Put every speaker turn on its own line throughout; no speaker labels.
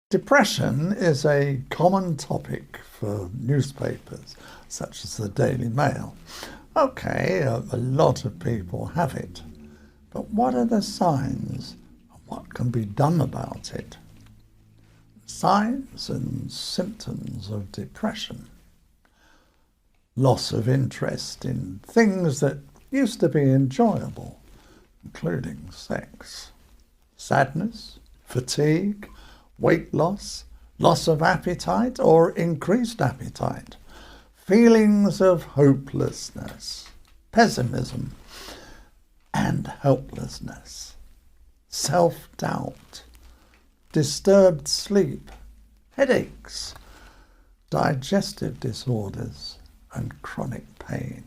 Depression is a common topic for newspapers such as the Daily Mail. Okay, a lot of people have it, but what are the signs and what can be done about it? Signs and symptoms of depression. Loss of interest in things that used to be enjoyable, including sex. Sadness, fatigue, weight loss, loss of appetite or increased appetite, feelings of hopelessness, pessimism and helplessness, self-doubt, disturbed sleep, headaches, digestive disorders and chronic pain,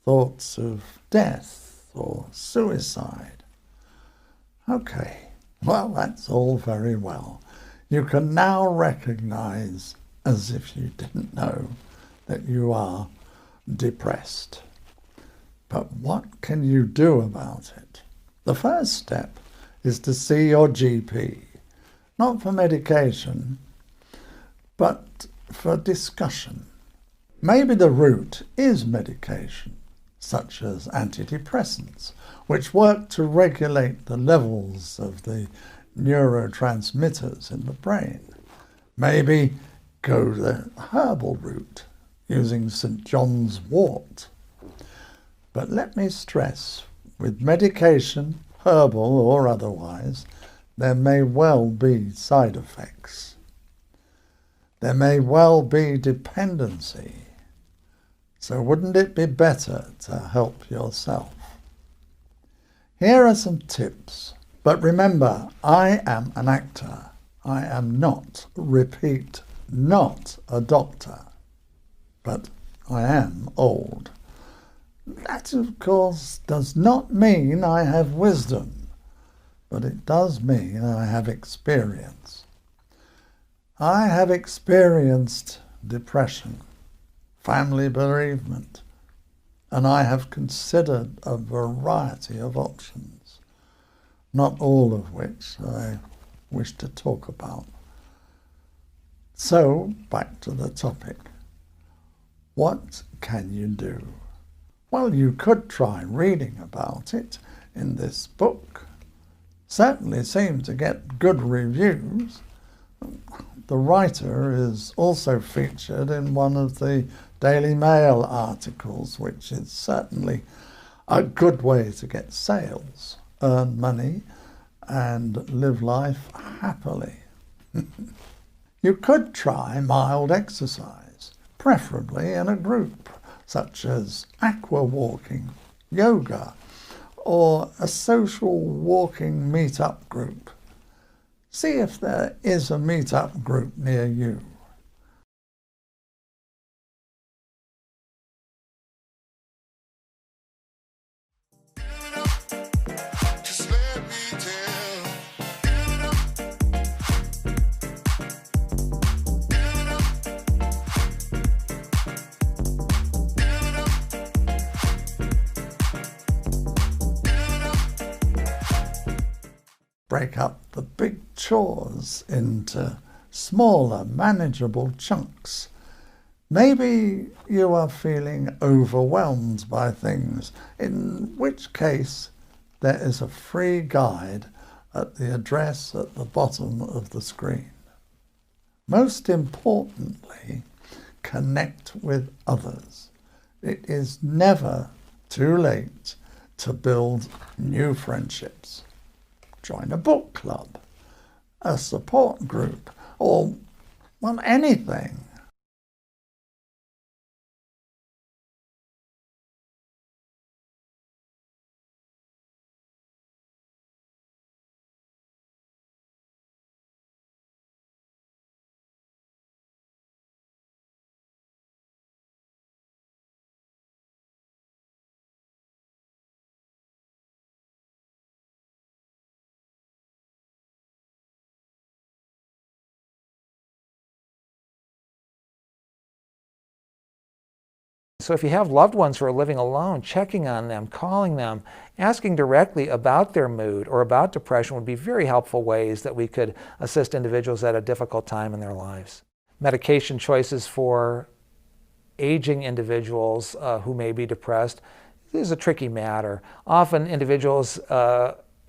thoughts of death or suicide. Okay. Well, that's all very well. You can now recognize, as if you didn't know, that you are depressed. But what can you do about it? The first step is to see your GP, not for medication, but for discussion. Maybe the root is medication, such as antidepressants, which work to regulate the levels of the neurotransmitters in the brain. Maybe go the herbal route, using St. John's wort. But let me stress, with medication, herbal or otherwise, there may well be side effects. There may well be dependency. So wouldn't it be better to help yourself? Here are some tips. But remember, I am an actor. I am not, repeat, not a doctor. But I am old. That, of course, does not mean I have wisdom, but it does mean I have experience. I have experienced depression, family bereavement, and I have considered a variety of options, not all of which I wish to talk about. So, back to the topic. What can you do? Well, you could try reading about it in this book. Certainly seem to get good reviews. The writer is also featured in one of the Daily Mail articles, which is certainly a good way to get sales, earn money, and live life happily. You could try mild exercise, preferably in a group, such as aqua walking, yoga, or a social walking meet-up group. See if there is a meet-up group near you. Break up the big chores into smaller, manageable chunks. Maybe you are feeling overwhelmed by things, in which case there is a free guide at the address at the bottom of the screen. Most importantly, connect with others. It is never too late to build new friendships. Join a book club, a support group, or, well, anything.
So if you have loved ones who are living alone, checking on them, calling them, asking directly about their mood or about depression would be very helpful ways that we could assist individuals at a difficult time in their lives. Medication choices for aging individuals who may be depressed is a tricky matter. Often individuals,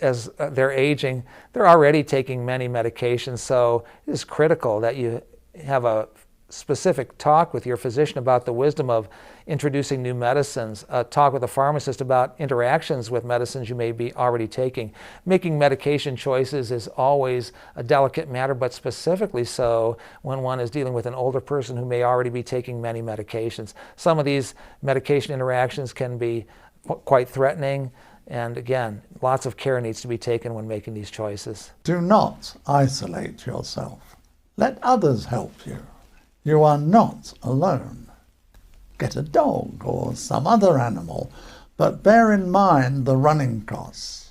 as they're aging, they're already taking many medications, so it is critical that you have a specific talk with your physician about the wisdom of introducing new medicines, talk with a pharmacist about interactions with medicines you may be already taking. Making medication choices is always a delicate matter, but specifically so when one is dealing with an older person who may already be taking many medications. Some of these medication interactions can be quite threatening, and again, lots of care needs to be taken when making these choices.
Do not isolate yourself. Let others help you. You are not alone. Get a dog or some other animal, but bear in mind the running costs.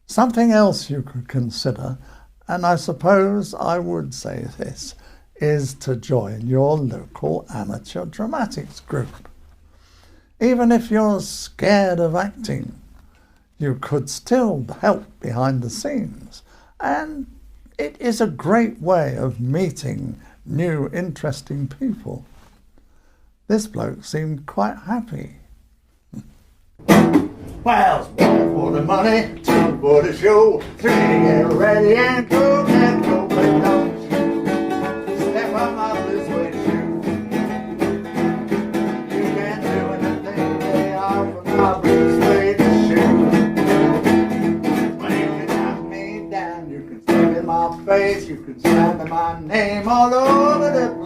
Something else you could consider, and I suppose I would say this, is to join your local amateur dramatics group. Even if you're scared of acting, you could still help behind the scenes, and it is a great way of meeting new interesting people. This bloke seemed quite happy. Well, one for the money, two for the show, three to get ready and go, but don't you step on my this way shoe. You can't do anything they are from my this way to shoe. When you can knock me down, you can spit in my face, you can slander my name all over the place.